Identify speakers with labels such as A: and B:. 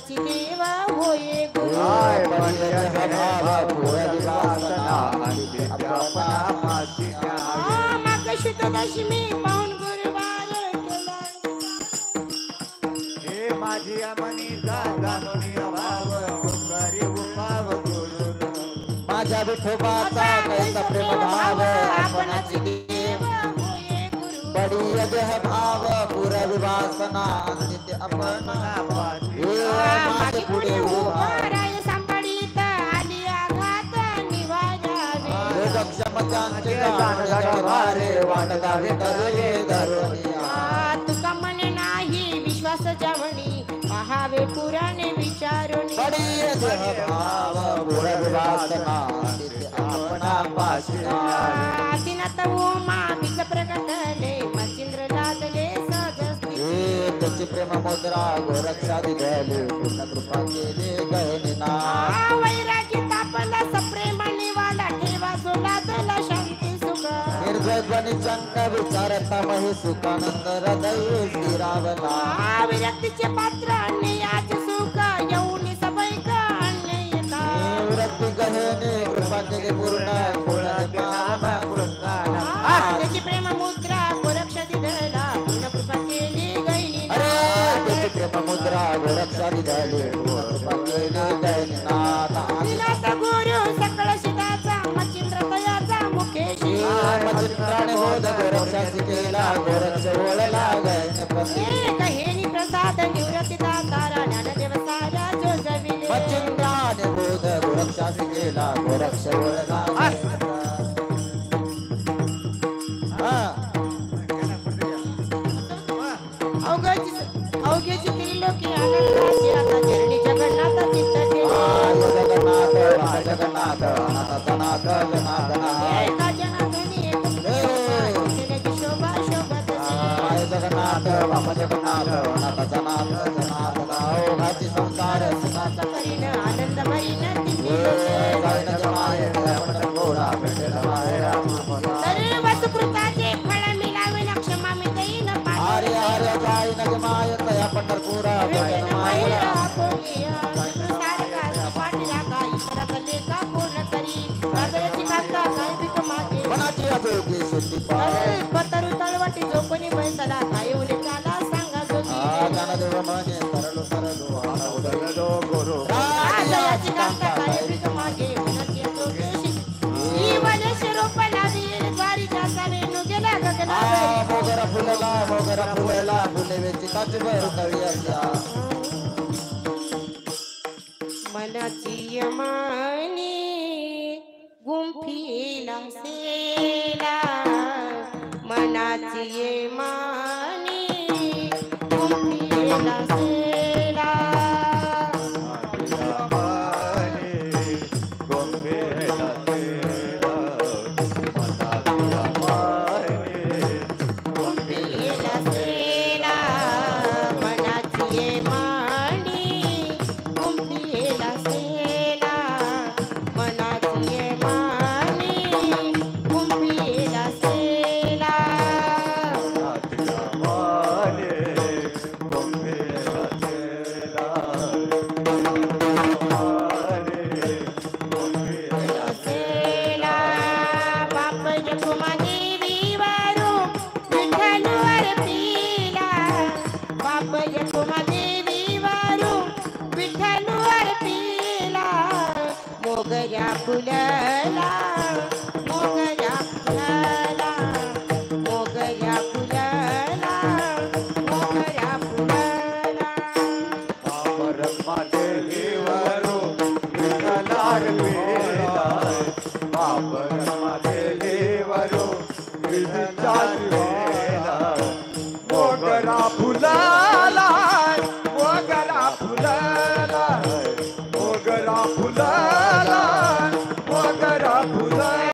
A: आपणाची देव होय गुरु माग शुद्धदशमी पाहून गुरुवार केला
B: हे माझी मनीचा जाणून भाव गुरुवारी उपाव गुरु
C: माझ्या विठोबाचा कैसा प्रेम भाव आपणाची देव
A: होय गुरु
C: बडी यजह भाव पुरवी वासना नित्य अपना माझे पुढे उभा
A: राय सांभाळीत आली आघात निवाजावे
C: क्षमतांचे वारे वाटदावे करले धरुनिया
A: तुका म्हणे नाही विश्वास जावणी पहावे पुराणे विचारून
C: बडी यजह भाव पुरवी वासना नित्य अपना पाशिया
A: आदिनाथ ओमा बीज प्रकटले मचिंद्र लादले सहज
C: त्याची प्रेम मुद्रा गोरक्षा दिले पूर्ण कृपा केले गहनिना
A: वैरागी तापला सप्रेम निवाला ठेवा सोलादला शांती सुख
C: निर्जध्वनी चंक विचारता मही सुखानंद हृदय स्थिरावला
A: विरक्तीचे पात्र अन्यायाचे सुख येऊन सबैक अन्यायता
C: वृत्ती गहने कृपा केले पूर्ण
A: त्याची प्रेम मुद्रा गोरक्षा दिला पूर्ण कृपा केली गैनी
C: प्रेम मुद्रा गोरक्षा दिले कृपा केले गहनिना
A: दिनाचा गुरु सकळ शिदाचा मचिंद्र तयाचा मुखेशी
C: मचिंद्राने होद गोरक्षा केला गोरक्ष ओळला गहनपती
A: कहेनी प्रसाद निवृत्ती दातारा ज्ञानदेव सारा जो जविले
C: मचिंद्राने होद गोरक्षा केला गोरक्ष ओळला
A: अवघ्याची त्रिलोकी आनंदाची आता जर्नी जगन्नाथ चित्त
C: जगन्नाथ जगन्नाथ नाथ एका
A: जनार्दनी एक शोभा शोभत
C: जगन्नाथ बाबा जगन्नाथ नाथ जनाथ ओघाची संसार सुखाचा
A: करीन आनंद भरीन सर्व सुकृताचे फळ मिळावे क्षमा मी देईन
C: हरे हरे जाई नग माय तया पंढरपुरा मनाची अभेदी शुद्धी
A: पतरू तळवटी झोपणी बैसला काय उले काला सांगा जोगी
C: ज्ञानदेव म्हणे सरलो सरलो
B: उदगलो गुरु
A: राजाची कांता काय प्रीत मागे मनाची जोगेशी जीवन शिरोपला वीर द्वारी जासावे नु गेला गगनावर
C: मोगरा फुलला फुले वेची ताची भर तळी असल्या
A: मनाची यमानी गुंफीला सेला मनाची यमानी गुंफीला सेला गुंफीला सेला मनाची यमानी गुंफीला सेला मनाची यमानी गुंफीला सेला सेला बाप जखमा देवी वारू विठ्ठलवर पीला बाप जखमा देवी वारू विठ्ठलवर पीला मोगऱ्या फुलला मोगऱ्या फुलला मोगऱ्या फुलला मोगऱ्या फुलला
B: बापर माझे देवरो विचार